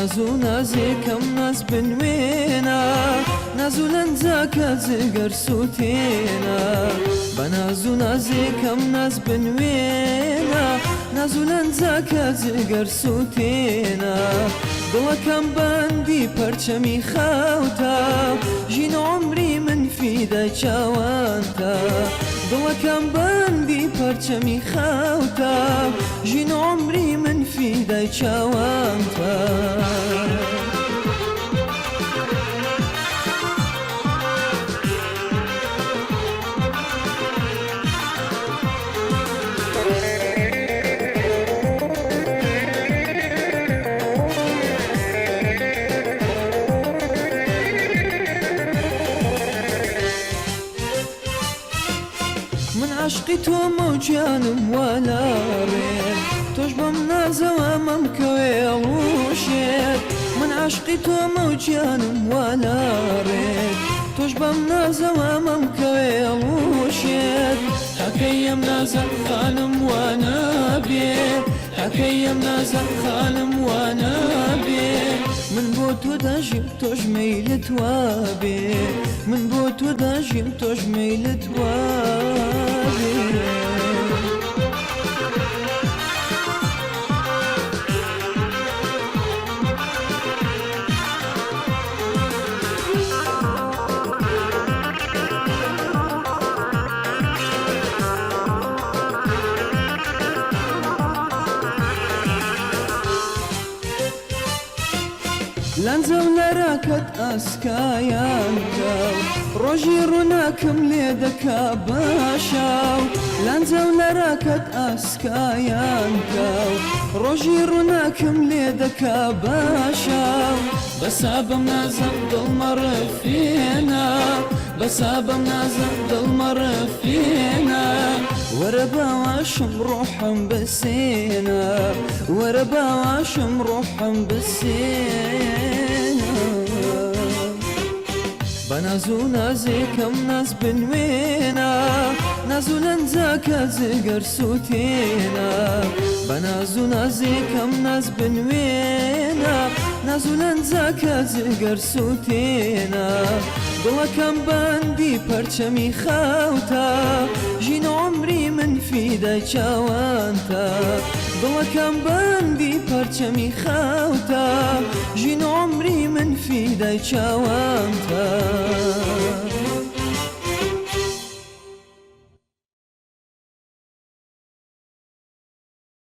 بنازو نازي كم ناز بنوينا نازو لنزاك زقر سوتينا بنازو نازي كم ناز بنوينا نازو لنزاك زقر سوتينا دوا كم باندي پرچمي خاوتا جين عمري من في دا چاوانتا دوا كم باندي پرچمي خاوتا جين عمري من في دا چاوانتا عشقي تو موجانم ولا ريت توش بمنازة وممكوي وشيت من عشقي تو موجانم ولا ريت توش بمنازة وممكوي وشيت حكيم نازل خانم وانا بيت حكيم نازل خانم وانا بيت من بوتو داجم توش ميلت وابي من بوتو داجم توش ميلت وابي لنزو لراكت اسكايان كاو روجي روناكم ليدكا باشاو لنزو لراكت اسكايان كاو روجي روناكم ليدكا باشاو بسابم نازم دلمر فينا بسابم نازم دلمر فينا وربا واشم روحم بسينا وربا واشم روحم بسينا بنازو نازي كم ناز بنوينا نازو لنزاك زقر سوتينا بنازو نازي كم ناز بنوينا نازو لنزاك زقر سوتينا دوا كم باندي پرچمي خاوتا جين عمري من في دا چاوانتا دوا كم باندي پرچمي خاوتا جين عمري من في دا چاوانتا